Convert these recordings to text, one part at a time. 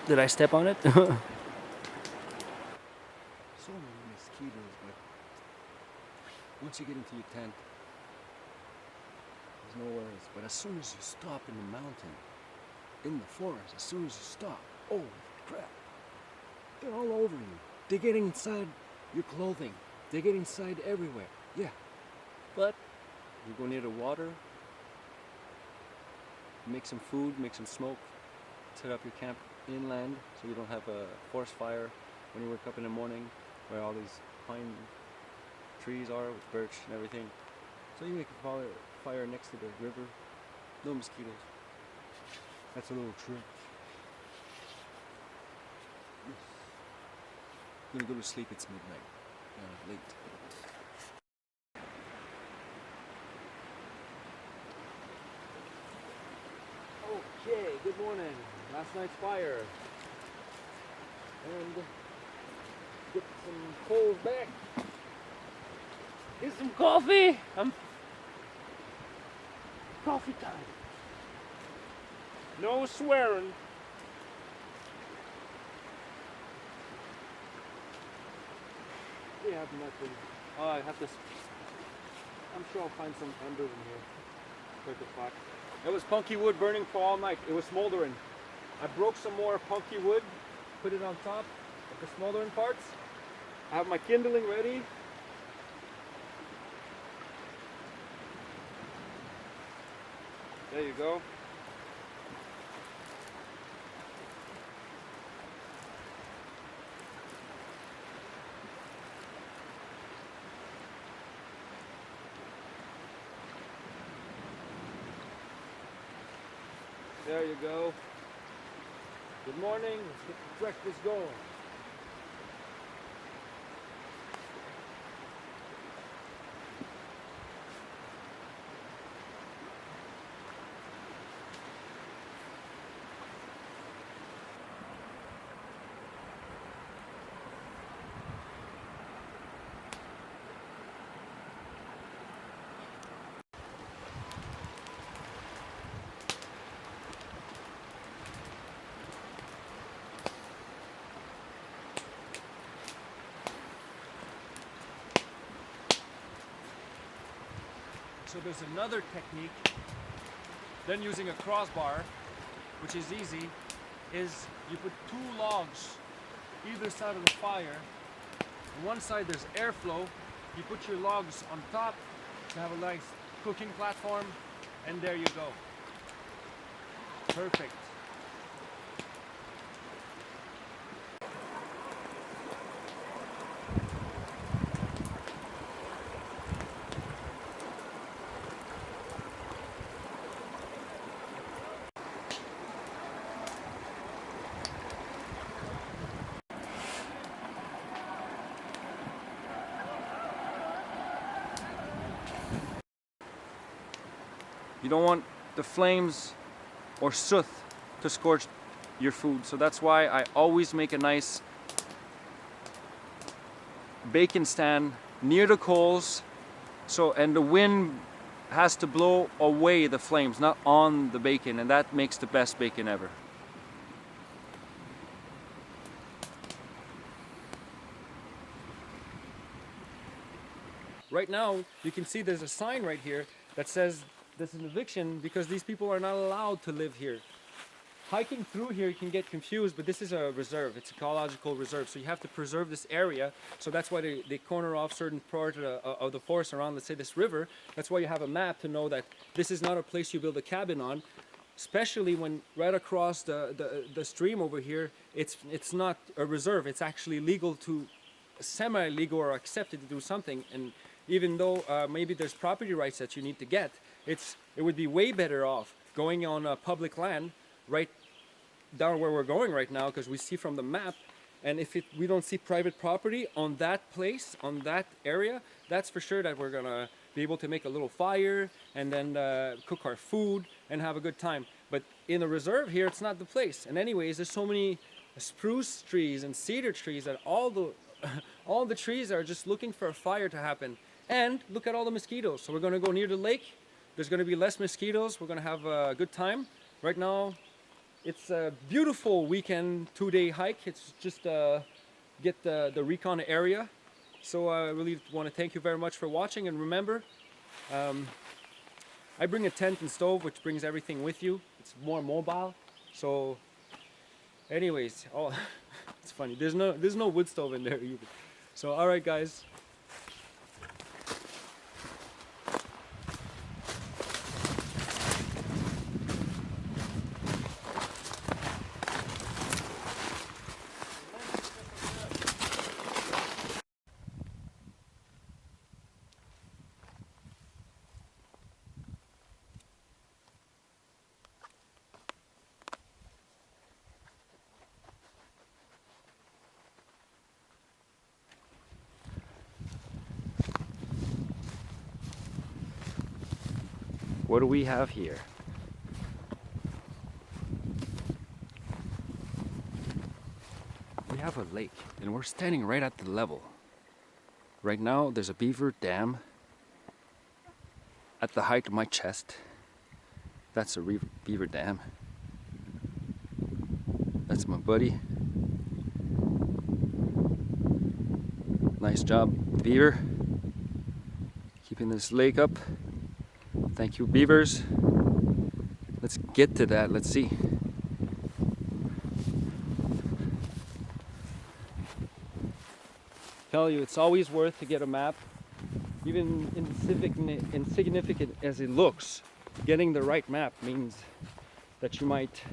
Did I step on it? So many mosquitoes, but once you get into your tent, there's no worries. But as soon as you stop in the mountain, in the forest, as soon as you stop, oh crap, they're all over you. They're getting inside your clothing. They get inside everywhere. Yeah. But you go near the water, make some food, make some smoke, set up your camp inland so you don't have a forest fire when you wake up in the morning where all these pine trees are with birch and everything. So you make a fire next to the river. No mosquitoes. That's a little trick. Yes. I'm gonna go to sleep, it's midnight. Late. Okay, good morning. Last night's fire. And get some coals back. Get some coffee. Coffee time. No swearing. We have nothing. Oh, I have this. I'm sure I'll find some embers in here. Break the fire. It was punky wood burning for all night. It was smoldering. I broke some more punky wood, put it on top of the smoldering parts. I have my kindling ready. There you go. There you go. Good morning. Let's get the breakfast going. So there's another technique than using a crossbar, which is easy, is you put two logs either side of the fire. On one side there's airflow. You put your logs on top to have a nice cooking platform, and there you go. Perfect. You don't want the flames or soot to scorch your food, so that's why I always make a nice bacon stand near the coals, and the wind has to blow away the flames, not on the bacon, and that makes the best bacon ever. Right now, you can see there's a sign right here that says this is an eviction because these people are not allowed to live here. Hiking through here you can get confused, but this is a reserve. It's an ecological reserve, so you have to preserve this area. So that's why they corner off certain part of the forest around, let's say, this river. That's why you have a map to know that this is not a place you build a cabin on, especially when right across the stream over here, it's not a reserve. It's actually legal to, semi-legal or accepted to do something. And even though maybe there's property rights that you need to get, it would be way better off going on public land right down where we're going right now, because we see from the map, and if we don't see private property on that place, on that area, that's for sure that we're gonna be able to make a little fire and then cook our food and have a good time. But in the reserve here, it's not the place. And anyways, there's so many spruce trees and cedar trees that all the trees are just looking for a fire to happen. And look at all the mosquitoes. So we're gonna go near the lake. There's gonna be less mosquitoes. We're gonna have a good time. Right now, It's a beautiful weekend 2-day hike. It's just get the recon area. So I really want to thank you very much for watching, and remember, I bring a tent and stove, which brings everything with you. It's more mobile. So anyways, oh, it's funny. There's no wood stove in there either. So all right, guys. What do we have here? We have a lake, and we're standing right at the level. Right now, there's a beaver dam at the height of my chest. That's a beaver dam. That's my buddy. Nice job, beaver. Keeping this lake up. Thank you, beavers. Let's get to that. Let's see. Tell you, it's always worth to get a map, even insignificant as it looks. Getting the right map means that you might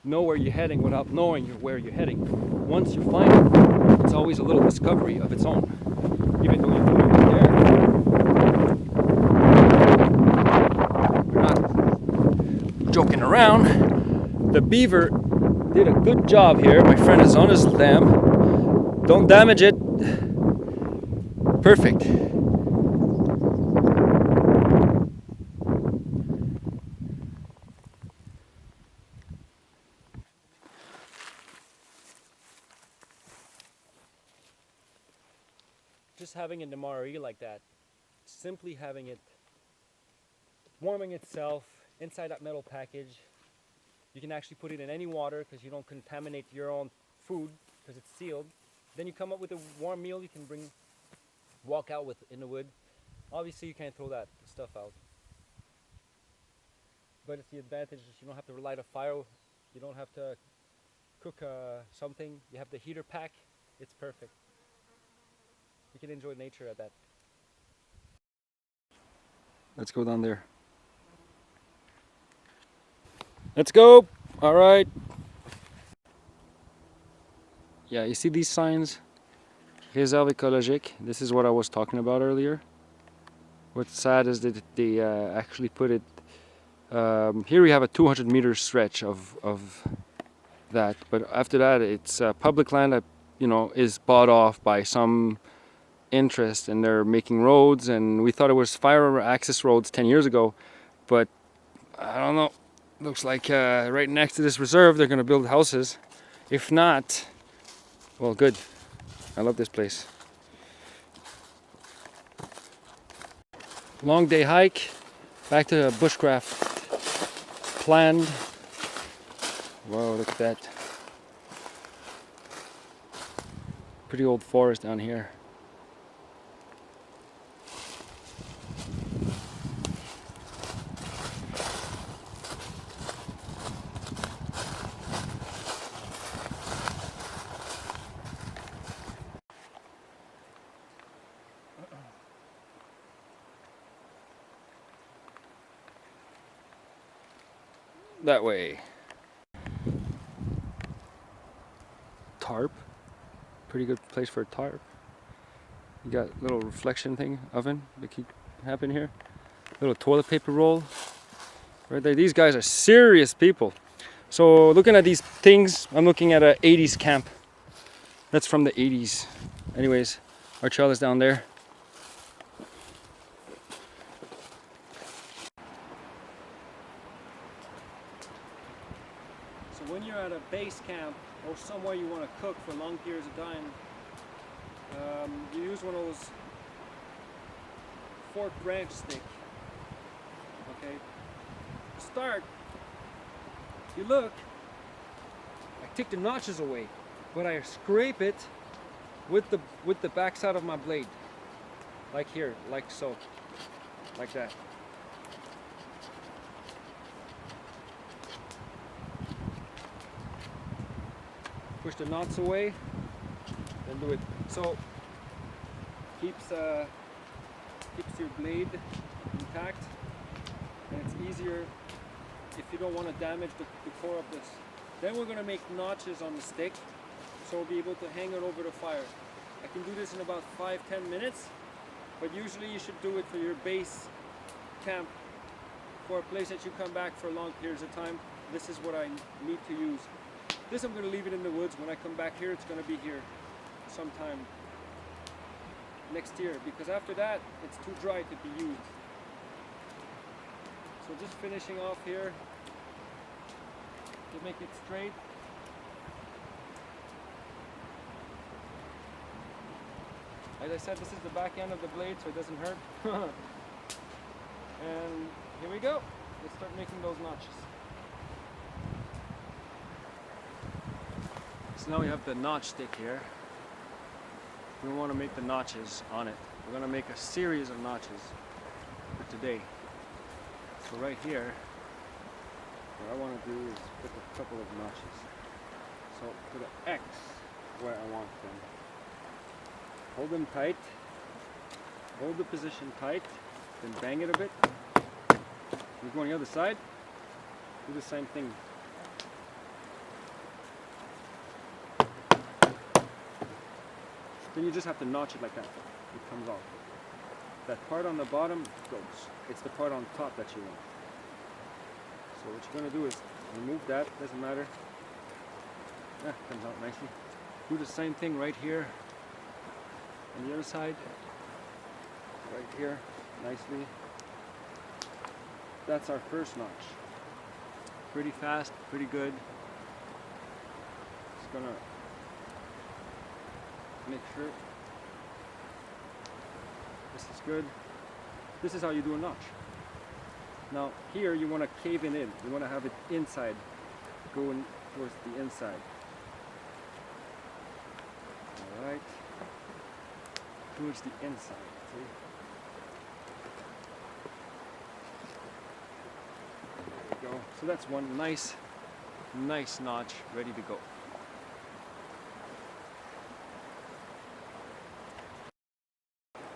know where you're heading without knowing where you're heading. Once you find it, it's always a little discovery of its own. Even though you know you're there, we're not joking around. The beaver did a good job here. My friend is on his dam. Don't damage it. Perfect. Just having an MRE like that, simply having it warming itself inside that metal package. You can actually put it in any water because you don't contaminate your own food because it's sealed. Then you come up with a warm meal you can walk out with in the wood. Obviously you can't throw that stuff out, but it's the advantage is you don't have to light a fire, you don't have to cook something, you have the heater pack. It's perfect. You can enjoy nature at that. Let's go down there. Let's go. All right. Yeah, you see these signs? Réserve écologique. This is what I was talking about earlier. What's sad is that they actually put it here. We have a 200-meter stretch of that, but after that it's public land that is bought off by some interest, and they're making roads, and we thought it was fire access roads 10 years ago, but I don't know. Looks like right next to this reserve they're gonna build houses. If not, well, good. I love this place. Long day hike back to Bushcraft planned. Whoa, look at that. Pretty old forest down here. That way. Tarp. Pretty good place for a tarp. You got a little reflection thing, oven that keep happen here. Little toilet paper roll. Right there. These guys are serious people. So looking at these things, I'm looking at a 80s camp. That's from the 80s. Anyways, our trail is down there. So when you're at a base camp or somewhere you want to cook for long periods of time, you use one of those fork branch stick. Okay. To start, you look take the notches away, but I scrape it with the backside of my blade, like here, like so, like that. Push the knots away, then do it. So keeps your blade intact, and it's easier if you don't want to damage the core of this. Then we're going to make notches on the stick, so we'll be able to hang it over the fire. I can do this in about 5-10 minutes, but usually you should do it for your base camp, for a place that you come back for long periods of time. This is what I need to use. This I'm going to leave it in the woods. When I come back here, it's going to be here sometime next year, because after that it's too dry to be used. So just finishing off here to make it straight. As I said, this is the back end of the blade, so it doesn't hurt. And here we go. Let's start making those notches. So now we have the notch stick here. We want to make the notches on it. We're going to make a series of notches for today. So right here, what I want to do is put a couple of notches. So put an X where I want them. Hold them tight. Hold the position tight. Then bang it a bit. You go on the other side. Do the same thing. Then you just have to notch it like that. It comes off. That part on the bottom goes. It's the part on top that you want. So what you're going to do is remove that. Doesn't matter. Yeah, comes out nicely. Do the same thing right here. On the other side. Right here. Nicely. That's our first notch. Pretty fast. Pretty good. Just going to make sure this is good. This is how you do a notch. Now here you want to cave it in. You want to have it inside, going towards the inside. All right, towards the inside. See? There we go. So that's one nice notch ready to go.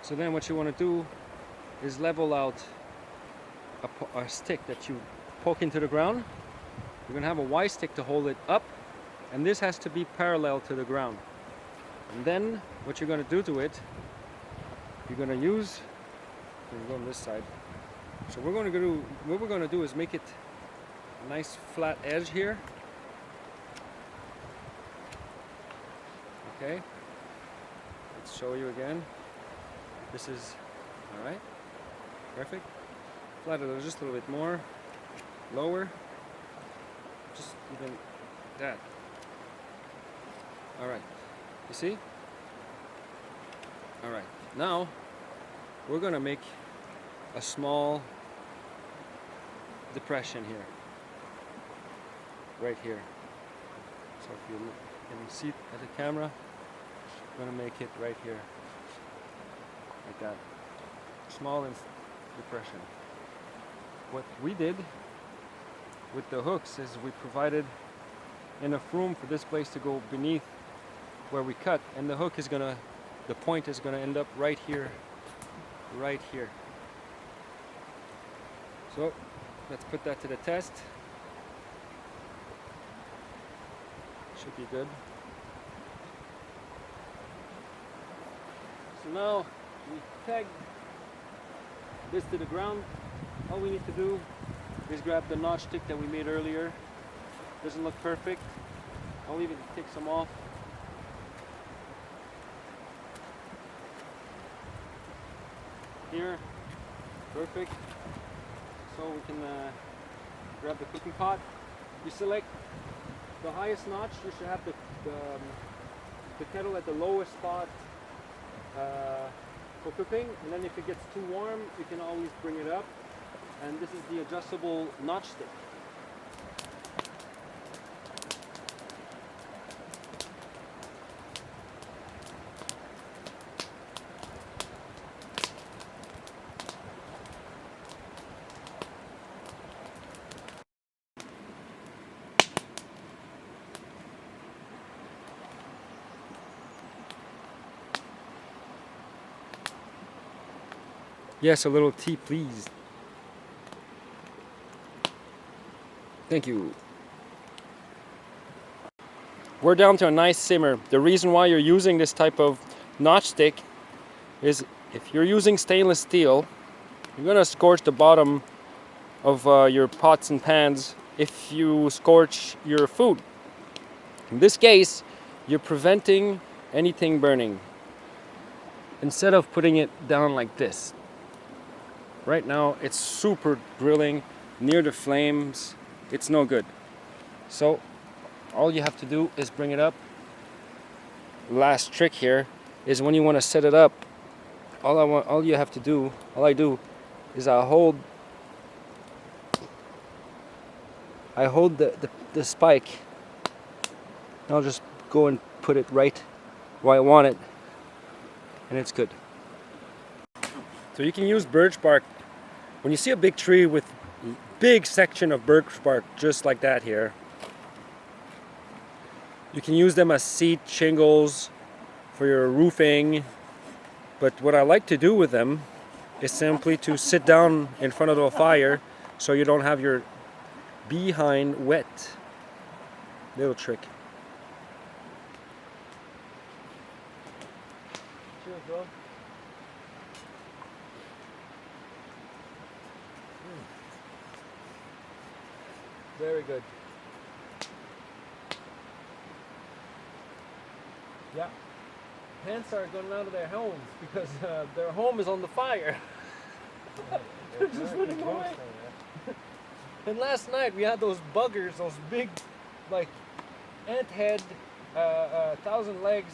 So then what you want to do is level out a stick that you poke into the ground. You're going to have a Y stick to hold it up, and this has to be parallel to the ground. And then what you're going to do to it, you're going to use, we're going to go on this side. So what we're going to do is make it a nice flat edge here. Okay, let's show you again. This is, all right, perfect. Flatten it just a little bit more, lower, just even that. All right, you see? All right, now we're gonna make a small depression here, right here. So if you look, can you see at the camera? I'm gonna make it right here. Like that. Small depression. What we did with the hooks is we provided enough room for this place to go beneath where we cut, and the hook is gonna, the point is gonna end up right here, right here. So let's put that to the test. Should be good. So now we peg this to the ground. All we need to do is grab the notch stick that we made earlier. Doesn't look perfect. I'll even take some off. Here, perfect. So we can grab the cooking pot. You select the highest notch. You should have the kettle at the lowest spot for cooking, and then if it gets too warm, you can always bring it up. And this is the adjustable notch stick. Yes, a little tea, please. Thank you. We're down to a nice simmer. The reason why you're using this type of notch stick is if you're using stainless steel, you're gonna scorch the bottom of your pots and pans if you scorch your food. In this case, you're preventing anything burning. Instead of putting it down like this. Right now, it's super grilling near the flames. It's no good. So, all you have to do is bring it up. Last trick here is when you want to set it up, all you have to do, all I do is I hold the spike. I'll just go and put it right where I want it, and it's good. So you can use birch bark. When you see a big tree with big section of birch bark just like that here, you can use them as seat shingles for your roofing. But what I like to do with them is simply to sit down in front of the fire so you don't have your behind wet. Little trick. Cheers, bro. Very good. Yeah. Hens are going out of their homes because their home is on the fire. They're just running away. And last night we had those buggers, those big, like, ant head, 1,000 legs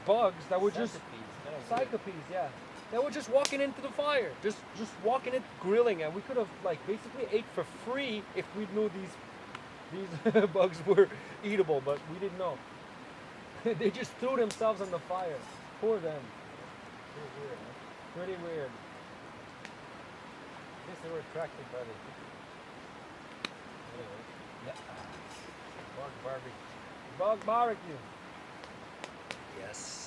bugs that were just cyclopees, yeah. They were just walking into the fire, just walking it, grilling, and we could have like basically ate for free if we knew these bugs were eatable, but we didn't know. They just threw themselves on the fire. Poor them. Pretty weird, huh? Pretty weird. I guess they were attracted by the anyway. Yeah. Bog barbecue. Bug barbecue. Yes.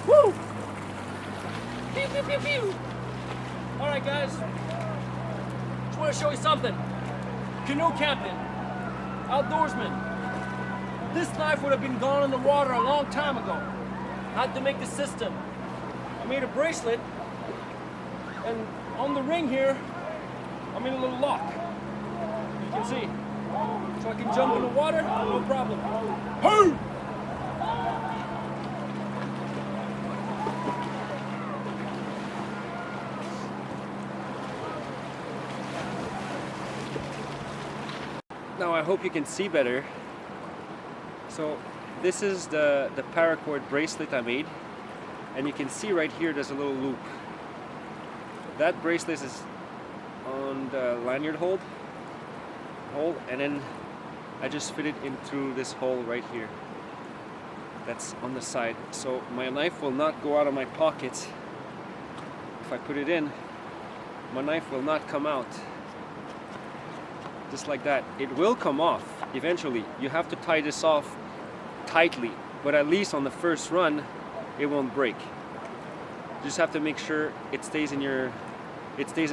Woo! Pew, pew, pew, pew. All right, guys. Just want to show you something. Canoe camping. Outdoorsman. This knife would have been gone in the water a long time ago. I had to make the system. I made a bracelet, and on the ring here, I made a little lock. You can see. So I can jump in the water, no problem. Hoo! Now I hope you can see better. So this is the paracord bracelet I made, and you can see right here there's a little loop. That bracelet is on the lanyard hole, and then I just fit it in through this hole right here. That's on the side, so my knife will not go out of my pocket. If I put it in, my knife will not come out. Just like that. It will come off eventually. You have to tie this off tightly, but at least on the first run it won't break. You just have to make sure it stays in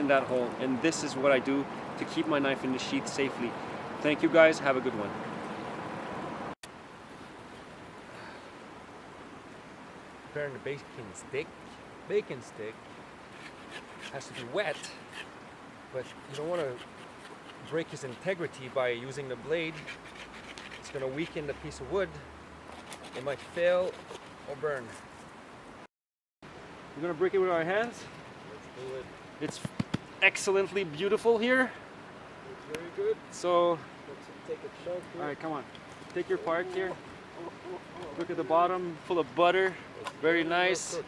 that hole, and this is what I do to keep my knife in the sheath safely. Thank you guys, have a good one. Preparing the bacon stick has to be wet, but you don't want to break his integrity by using the blade. It's going to weaken the piece of wood. It might fail or burn. We're gonna break it with our hands. Let's do it. It's excellently beautiful here. It's very good. So, Let's take a chunk here. all right, come on. Take your part here. Look at the bottom, full of butter. Very nice.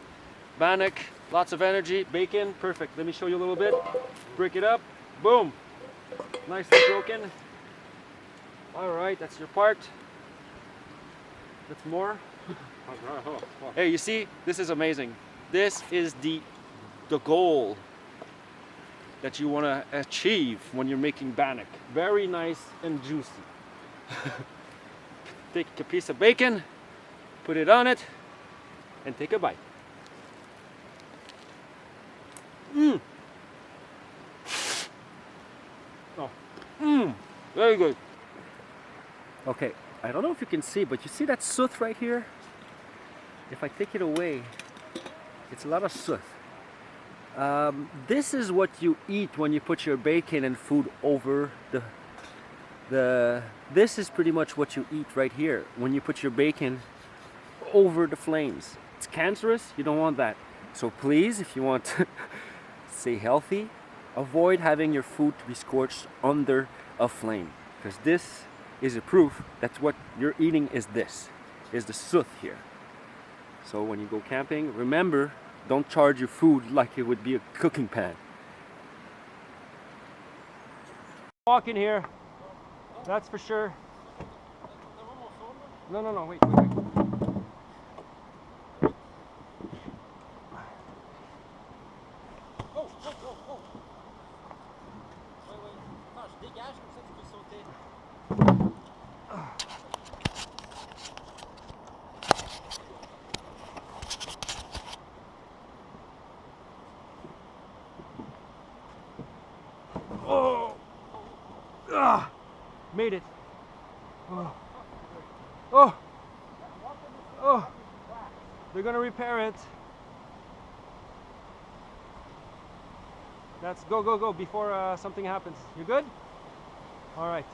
bannock, lots of energy, bacon, perfect. Let me show you a little bit. Break it up, boom. Nicely broken. All right, that's your part. That's more. Hey, you see, this is amazing. This is the goal that you want to achieve when you're making bannock. Very nice and juicy. Take a piece of bacon, put it on it, and take a bite. Mmm. Oh. Mmm. Very good. Okay, I don't know if you can see, but you see that soot right here? If I take it away, it's a lot of soot. This is what you eat when you put your bacon and food over this is pretty much what you eat right here when you put your bacon over the flames. It's cancerous, you don't want that. So please, if you want to stay healthy, avoid having your food to be scorched under a flame, because this is a proof that what you're eating is the soot here. So when you go camping, remember, don't charge your food like it would be a cooking pan. Walk in here, that's for sure. No, wait. Oh. Ouais. Attends, je dégage, comme ça tu peux sauter. Oh! Ah! Made it. Oh! They're gonna repair it. Let's go before something happens. You good? All right.